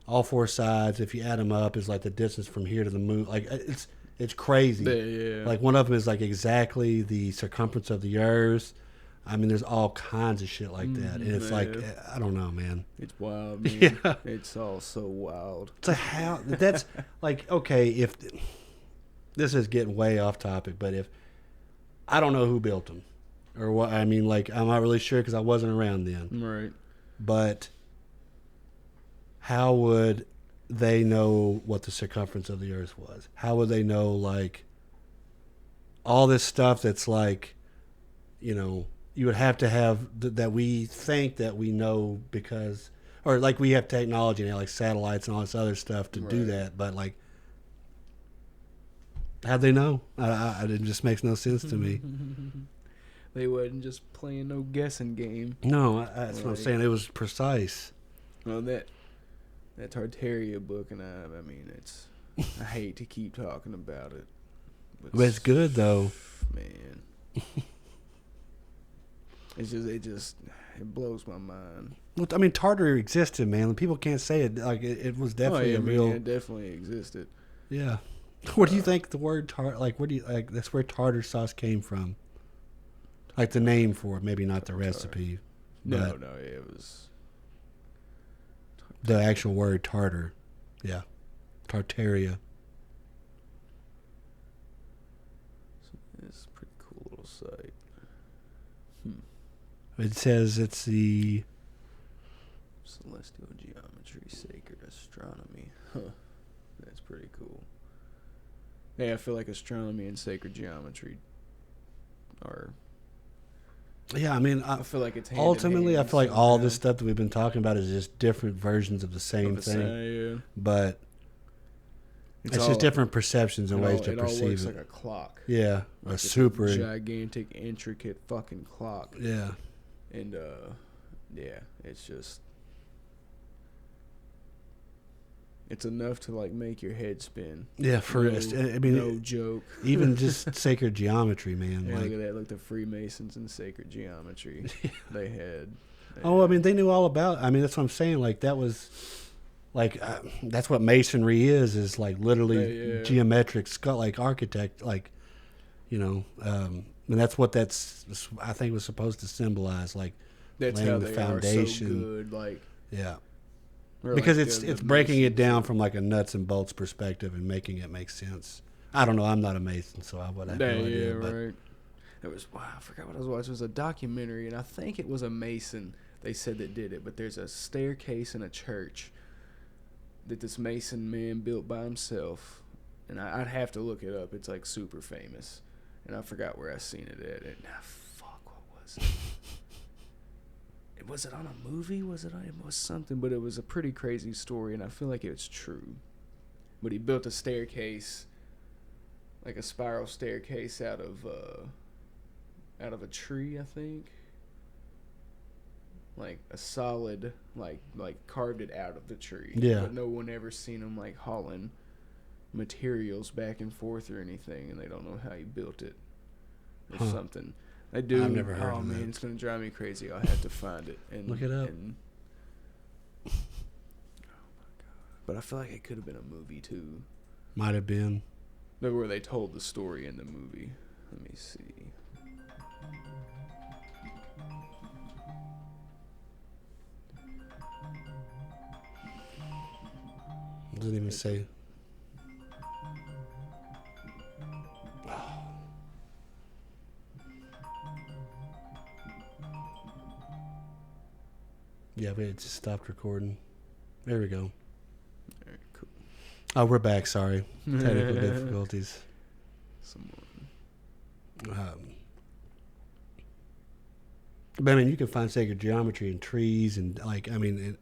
all four sides. If you add them up, is like the distance from here to the moon. Like it's crazy. Yeah. Like one of them is like exactly the circumference of the Earth. I mean, there's all kinds of shit like that, and it's like, I don't know, man. It's wild, man. Yeah. It's all so wild. So how that's like, okay, if this is getting way off topic, but if I don't know who built them or what, I mean, like, I'm not really sure because I wasn't around then. Right. But how would they know what the circumference of the Earth was? How would they know, like, all this stuff that's like, you would have to have that we think that we know because, or like we have technology now, like satellites and all this other stuff to do that. But like, how'd they know? It just makes no sense to me. They wasn't just playing no guessing game. No, that's what I'm saying. It was precise. Well, that Tartaria book, and I mean, it's. I hate to keep talking about it, but it's good though, man. It blows my mind. Well, I mean, Tartar existed, man. People can't say it. Like it was definitely a real. It definitely existed. Yeah. Where do you think the word like? Where do you like? That's where tartar sauce came from. Like the name for it, maybe not the recipe. No, it was the actual word tartar. Yeah, Tartaria. It's a pretty cool little site. It says it's the celestial geometry, sacred astronomy. Huh. That's pretty cool. Yeah, I feel like astronomy and sacred geometry are. Yeah, I mean, I feel like it's ultimately. I feel like all this stuff that we've been talking about is just different versions of the same thing. Yeah. But it's just different perceptions and ways to perceive it. It works like a clock. Yeah, like a super gigantic, intricate fucking clock. Yeah. And yeah, it's just. It's enough to like make your head spin. Yeah, for us. I mean, no joke. Even just sacred geometry, man. Yeah, like, look at that. Look, the Freemasons and sacred geometry. Yeah. They had. I mean, they knew all about. I mean, that's what I'm saying. Like that was, like that's what masonry is like literally geometric, like architect, like, and that's what I think was supposed to symbolize, like that's laying how the they foundation. are so good, like yeah. Or because like it's the breaking it masons down or- from like a nuts and bolts perspective and making it make sense. I don't know. I'm not a mason, so I would have no idea. But right. It was wow. I forgot what I was watching. It was a documentary, and I think it was a mason. They said that did it, but there's a staircase in a church that this mason man built by himself, and I'd have to look it up. It's like super famous, and I forgot where I seen it at. And fuck, what was it? Was it on a movie? Was it? It was something, but it was a pretty crazy story, and I feel like it's true. But he built a staircase, like a spiral staircase out of a tree, I think. Like a solid, like carved it out of the tree. Yeah. But no one ever seen him like hauling materials back and forth or anything, and they don't know how he built it or something. I do. I've never heard oh of man, that. it's gonna drive me crazy. I'll have to find it and Look it up. And, oh my god! But I feel like it could have been a movie too. Might have been. Where they told the story in the movie. Let me see. Doesn't even say. Yeah, but it just stopped recording. There we go. All right, cool. Oh, we're back. Sorry. Technical difficulties. But I mean, you can find sacred geometry in trees and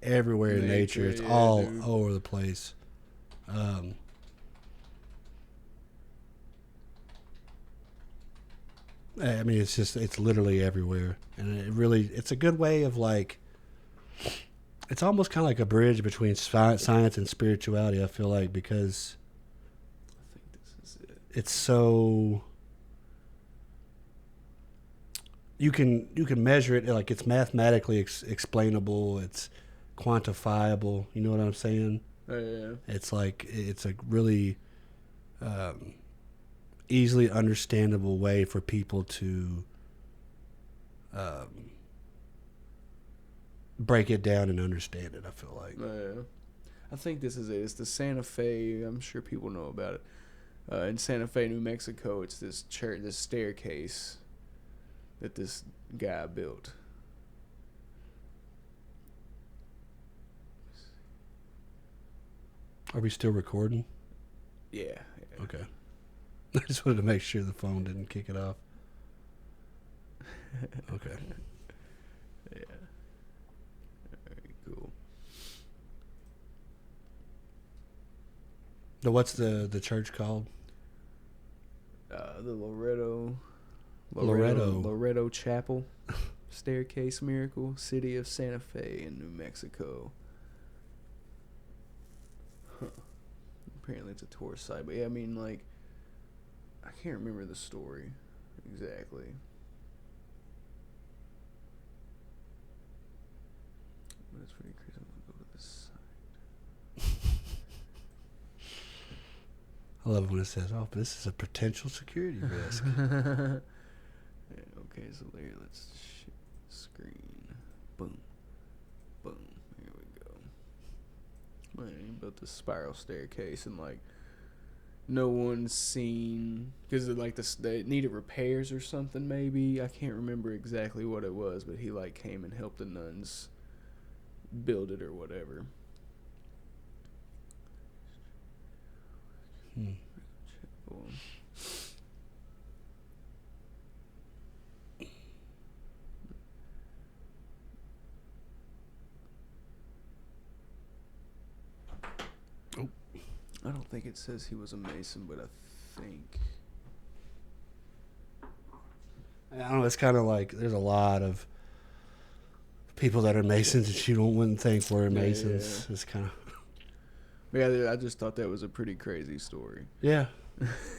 everywhere in nature. It's all over the place. I mean, it's literally everywhere, and it's a good way of like. It's almost kind of like a bridge between science and spirituality. I feel like because I think this is it. it's so. You can measure it, like it's mathematically explainable. It's quantifiable. You know what I'm saying? Oh yeah. It's like it's a really easily understandable way for people to break it down and understand it. I feel like. Oh yeah. I think this is it. It's the Santa Fe. I'm sure people know about it. In Santa Fe, New Mexico, it's this church, this staircase that this guy built. Are we still recording? Yeah. Okay. I just wanted to make sure the phone didn't kick it off. Okay. Yeah. Very cool. Now, what's the church called? The Loretto Chapel Staircase Miracle, City of Santa Fe in New Mexico. Huh. Apparently it's a tourist site, but yeah, I mean, like, I can't remember the story exactly. But it's pretty crazy. I'm gonna go to this site. I love it when it says, "Oh, this is a potential security risk." Yeah, okay, so there, let's share the screen. Boom. Boom. Here we go. Man, he built this spiral staircase, and, like, no one's seen, because like they needed repairs or something, maybe. I can't remember exactly what it was, but he, like, came and helped the nuns build it or whatever. Oh. I don't think it says he was a Mason, but I think. I don't know. It's kind of like there's a lot of people that are Masons that you wouldn't think were Masons. Yeah. It's kind of. Yeah, I just thought that was a pretty crazy story. Yeah.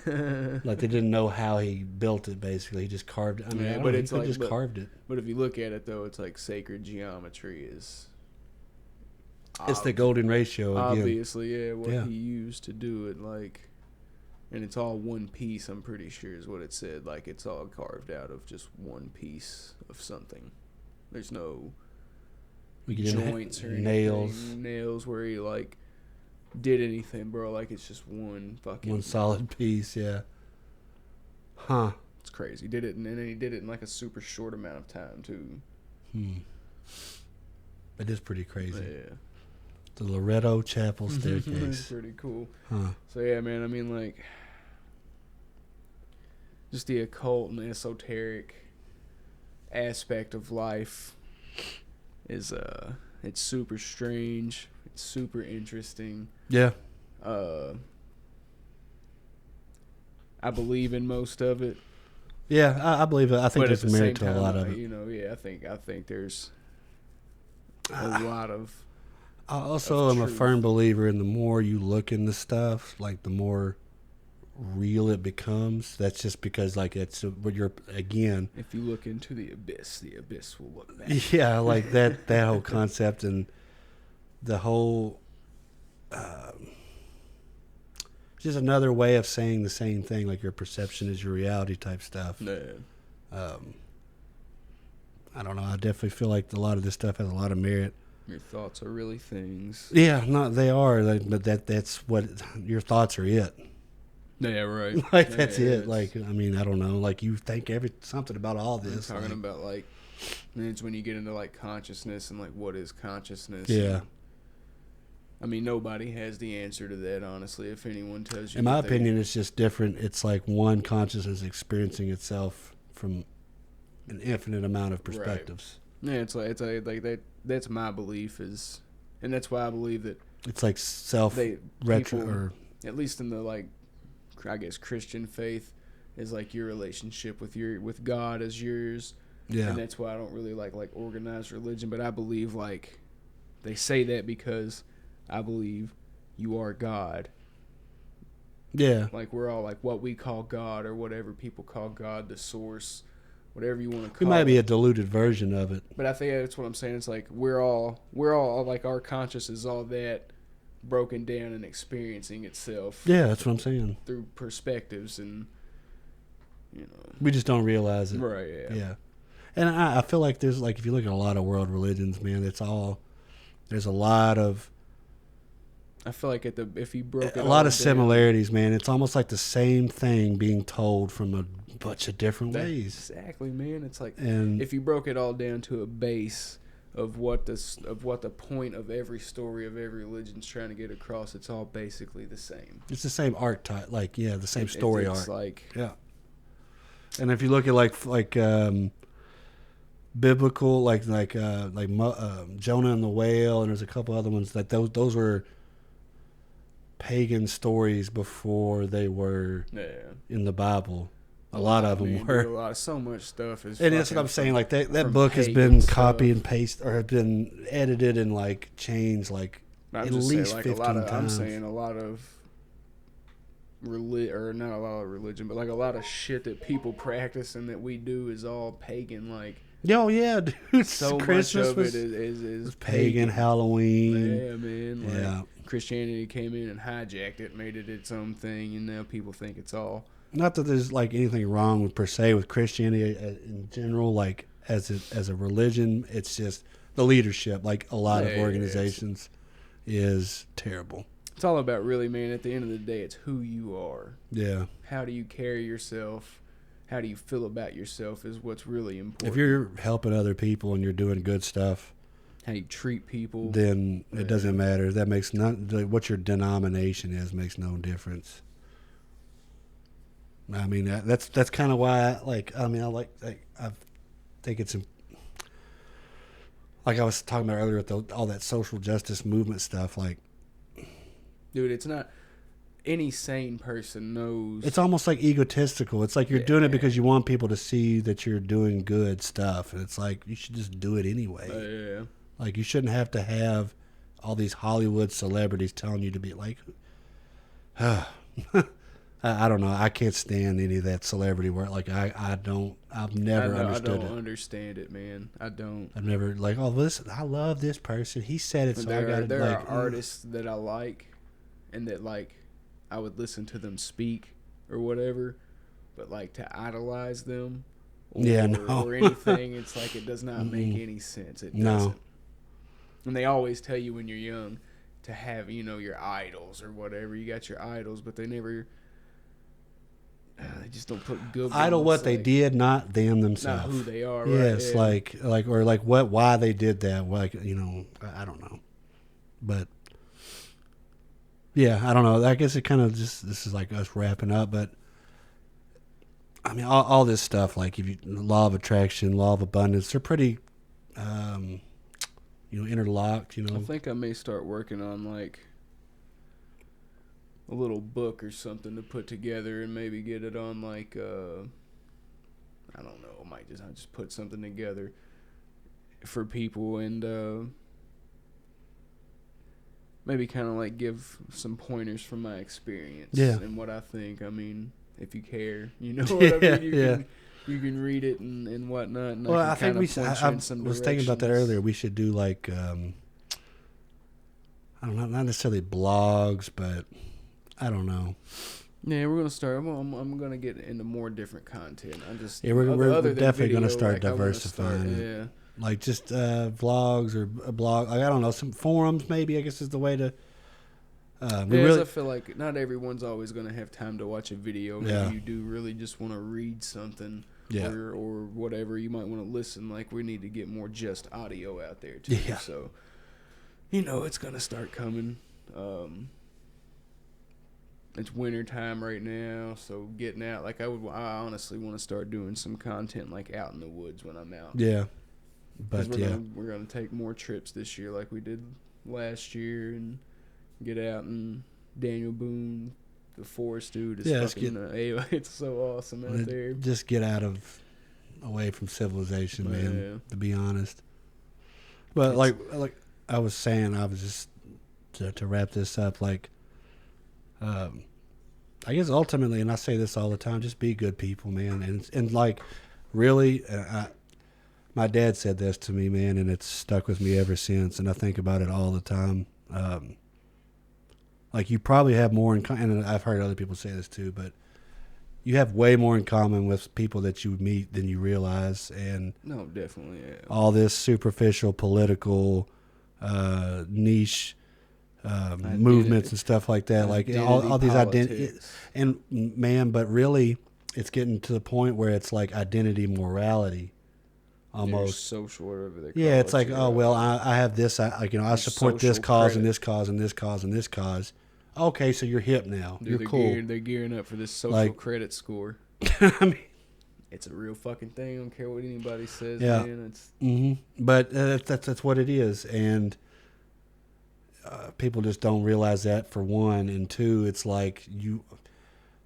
Like they didn't know how he built it. Basically, he just carved it. I mean, Yeah, but it's like just carved it. But if you look at it, though, it's like sacred geometry is. It's the golden ratio again. Obviously, yeah, what he used to do it, like, and it's all one piece. I'm pretty sure is what it said. Like, it's all carved out of just one piece of something. There's no joints or anything, nails where he like did anything, bro. Like it's just one solid piece. Yeah. Huh. It's crazy. He did it, and then he did it in like a super short amount of time too. It is pretty crazy. Yeah. The Loretto Chapel staircase. It's pretty cool. Huh. So yeah, man. I mean, like, just the occult and the esoteric aspect of life is it's super strange. It's super interesting. Yeah. I believe in most of it. Yeah, I believe it. I think there's merit to time, a lot of it. You know, yeah, I think there's a lot of. I also am a firm believer in the more you look into stuff, like the more real it becomes. That's just because, like, it's what you're again. If you look into the abyss will look back. Yeah, like that whole concept and the whole. Just another way of saying the same thing, like your perception is your reality type stuff. Yeah. I don't know. I definitely feel like a lot of this stuff has a lot of merit. Your thoughts are really things. Yeah, no, they are. But that's what your thoughts are. It. Yeah, right. Like that's it. Like I mean, I don't know. Like you think something about all this. I'm talking about like, it's when you get into like consciousness and like what is consciousness. Yeah. I mean, nobody has the answer to that, honestly. If anyone tells you, in my opinion, it's just different. It's like one consciousness experiencing itself from an infinite amount of perspectives. Right. Yeah, it's like that. That's my belief is, and that's why I believe that it's like retro, at least in the like, I guess Christian faith is like your relationship with God as yours. Yeah, and that's why I don't really like organized religion. But I believe like they say that because I believe you are God. Yeah. Like we're all like what we call God or whatever people call God, the source, whatever you want to call it. It might be a diluted version of it. But I think that's what I'm saying. It's like we're all like our conscious is all that broken down and experiencing itself. Yeah, that's what I'm saying. Through perspectives and, you know. We just don't realize it. Right, yeah. And I feel like there's like, if you look at a lot of world religions, man, there's a lot of, I feel like if you broke it a lot of similarities, man. It's almost like the same thing being told from a bunch of different ways. Exactly, man. It's like, and if you broke it all down to a base of what the point of every story of every religion's trying to get across, it's all basically the same. It's the same archetype, like the same story arc. Like and if you look at like biblical, like Jonah and the whale, and there's a couple other ones that those were pagan stories before they were in the Bible. A lot of them were. So much stuff is. And that's what I'm saying. Like that book has been copied and pasted, or has been edited and like changed like at least 15 times. I'm saying a lot of or not a lot of religion, but like a lot of shit that people practice and that we do is all pagan. Like, yo, yeah, dude. So Christmas much of it is pagan. Halloween. Yeah, man. Like, Christianity came in and hijacked it, made it its own thing, and now people think it's all. Not that there's like anything wrong with per se with Christianity in general, like as a religion. It's just the leadership, like a lot of organizations, is terrible. It's all about really, man. At the end of the day, it's who you are. Yeah. How do you carry yourself? How do you feel about yourself is what's really important. If you're helping other people and you're doing good stuff, how you treat people, then it doesn't matter. That makes what your denomination is makes no difference. I mean, that's kind of why I think it's like I was talking about earlier with all that social justice movement stuff. Like, dude, it's not. Any sane person knows. It's almost like egotistical. It's like you're doing it because you want people to see that you're doing good stuff, and it's like you should just do it anyway. Like you shouldn't have to have all these Hollywood celebrities telling you to be like. I don't know. I can't stand any of that celebrity work. Like I've never understood it. I don't understand it, man. I don't. I've never like, oh, listen, I love this person. He said it, so I got to. There are artists that I like, and that like. I would listen to them speak or whatever, but like to idolize them or anything, it's like it does not make any sense. It doesn't. And they always tell you when you're young to have, your idols or whatever. You got your idols, but they never. They just don't put good Idol ones, what they did, not them not themselves. who they are. Yes, Right? Yeah. or why they did that. Like, I don't know, but yeah, I don't know. I guess it kind of this is like us wrapping up, but I mean, all this stuff, like if you law of attraction, law of abundance, they're pretty, interlocked. I think I may start working on like a little book or something to put together and maybe get it on like I don't know. I just put something together for people and maybe kind of like give some pointers from my experience and what I think. I mean, if you care, you know what I mean. You can read it and whatnot. And well, I think I was thinking about that earlier. We should do like I don't know, not necessarily blogs, but I don't know. Yeah, we're gonna start. I'm gonna get into more different content. We're definitely gonna start diversifying. Like just vlogs or a blog. Like, I don't know, some forums maybe. I guess is the way to. I feel like not everyone's always gonna have time to watch a video. Maybe you do really just want to read something. Yeah. Or whatever. You might want to listen. Like we need to get more just audio out there too. Yeah. So, it's gonna start coming. It's winter time right now, so getting out. Like I honestly want to start doing some content like out in the woods when I'm out. Yeah, but we're gonna take more trips this year like we did last year and get out and Daniel Boone, the forest dude. It's so awesome out there. Just get away from civilization, man. Yeah. To be honest, but like I was saying, I was just to wrap this up, like. I guess ultimately, and I say this all the time, just be good people, man. And like, really, my dad said this to me, man, and it's stuck with me ever since. And I think about it all the time. Like, you probably have more in common, and I've heard other people say this too, but you have way more in common with people that you meet than you realize. And no, definitely, yeah. All this superficial political niche movements and stuff like that, like all these identity, and man, but really, it's getting to the point where it's like identity morality, almost social, whatever they call it. It's like, oh well, I have this, I support this cause and this cause and this cause and this cause. Okay, so you're hip now. You're cool. They're gearing up for this social credit score. I mean, it's a real fucking thing. I don't care what anybody says. Yeah, man. It's but that's what it is, and. People just don't realize that, for one, and two, it's like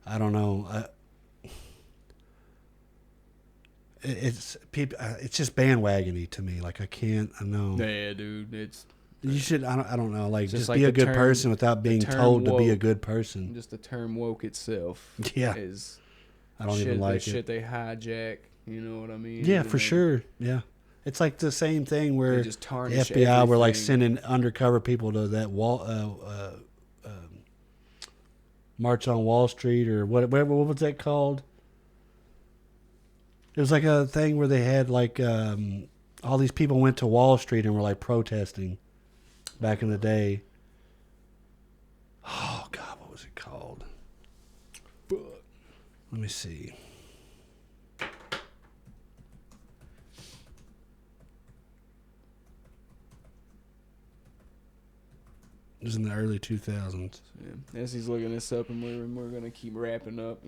I don't know. It's people. It's just bandwagony to me. Like I know. Yeah, dude. You should. I don't know. Like just be a good person without being told to be a good person. Just the term woke itself. Yeah. I don't even like it. Shit they hijack. You know what I mean? Yeah, for sure. Yeah. It's like the same thing where the FBI everything. were like sending undercover people to that March on Wall Street or whatever. What was that called? It was like a thing where they had like all these people went to Wall Street and were like protesting back in the day. Oh God, what was it called? Let me see. It was in the early 2000s. Yeah. As he's looking this up, and we're gonna keep wrapping up.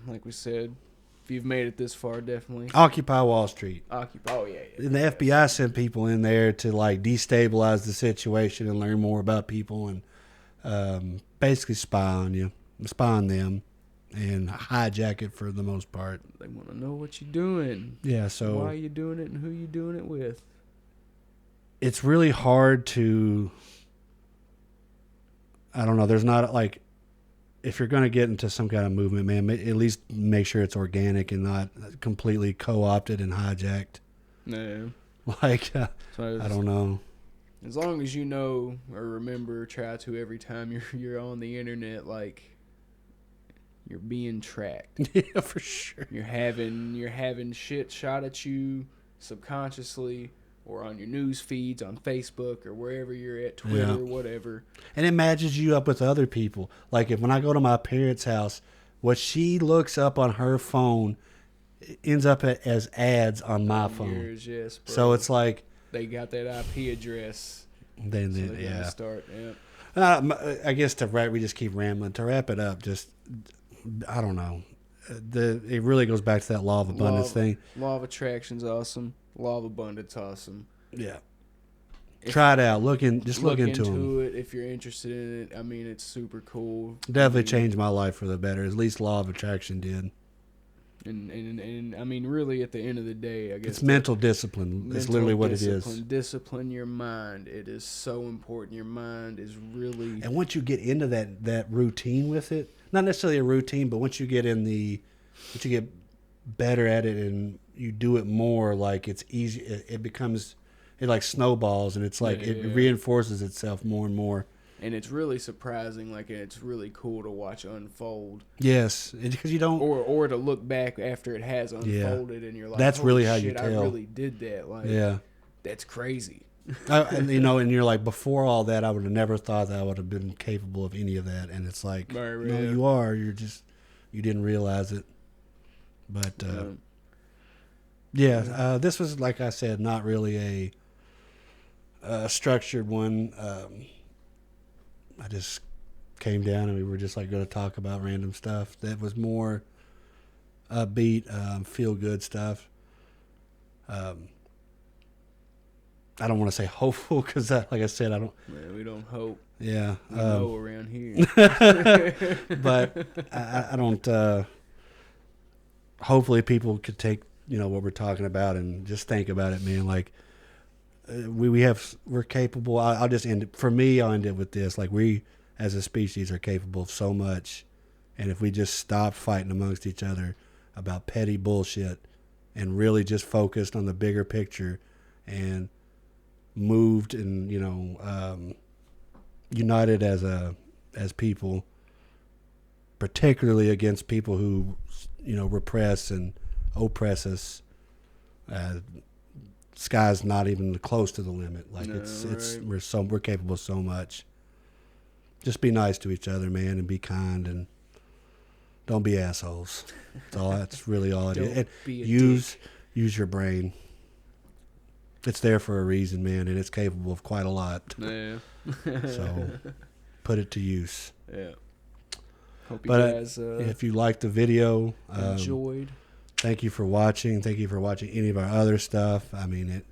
Like we said, if you've made it this far, definitely Occupy Wall Street. Oh yeah. And the FBI sent people in there to like destabilize the situation and learn more about people and basically spy on them, and hijack it for the most part. They want to know what you're doing. Yeah. So why are you doing it and who you doing it with? It's really hard to. I don't know. There's not like, if you're going to get into some kind of movement, man, at least make sure it's organic and not completely co-opted and hijacked. No. Like, I don't know. As long as you know or remember, try to every time you're on the internet, like, you're being tracked. Yeah, for sure. You're having shit shot at you subconsciously or on your news feeds on Facebook or wherever you're at, Twitter, Yeah. whatever. And it matches you up with other people. Like if when I go to my parents' house, what she looks up on her phone ends up as ads on my phone. Yours, yes, bro. So it's like they got that IP address. then So they're yeah. gonna start. Yeah. I guess we just keep rambling. To wrap it up, just I don't know. It really goes back to that law of abundance thing. Law of attraction's awesome. Law of abundance awesome. Yeah. Try it out. Look into them. it if you're interested in it. I mean, it's super cool. Definitely changed my life for the better. At least law of attraction did. And I mean, really, at the end of the day, I guess it's mental discipline. It's literally what it is. Discipline your mind. It is so important. Your mind is really. And once you get into that routine with it, not necessarily a routine, but once you get better at it and you do it more, like it's easy. It becomes, it like snowballs, and it's like it reinforces itself more and more. And it's really surprising, like it's really cool to watch unfold. Yes, because you don't, or to look back after it has unfolded, and you're like, that's really how shit, you tell. I really did that. Like, that's crazy. And you're like, before all that, I would have never thought that I would have been capable of any of that. And it's like, no, you are. You didn't realize it. But this was, like I said, not really a structured one. I just came down and we were just like going to talk about random stuff that was more upbeat, feel good stuff. I don't want to say hopeful because, like I said, I don't. Man, we don't hope. Yeah, we know around here. But I don't. Hopefully, people could take what we're talking about and just think about it, man. Like we're capable. I'll just end it. For me, I'll end it with this. Like we, as a species, are capable of so much, and if we just stopped fighting amongst each other about petty bullshit and really just focused on the bigger picture and moved and united as people, particularly against people who repress and oppress us, sky's not even close to the limit. Like we're capable of so much. Just be nice to each other, man, and be kind, and don't be assholes. That's really all it is. And use your brain. It's there for a reason, man, and it's capable of quite a lot. Yeah. So put it to use. Yeah. Hope you guys if you liked the video, enjoyed. Thank you for watching. Thank you for watching any of our other stuff. I mean,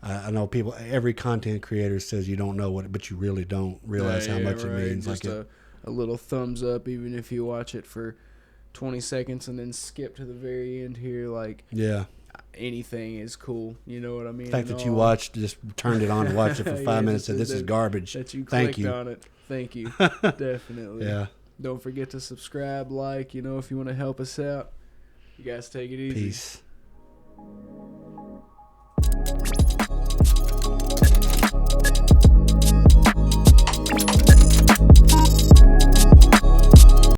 I know people. Every content creator says you don't know what, but you really don't realize how much it means. Just a little thumbs up, even if you watch it for 20 seconds and then skip to the very end here. Like, anything is cool. You know what I mean? The fact that you watched, just turned it on and watched it for 5 minutes, and this is garbage. That you Thank clicked you. on it. Thank you. Definitely. Yeah. Don't forget to subscribe, if you want to help us out. You guys take it easy. Peace.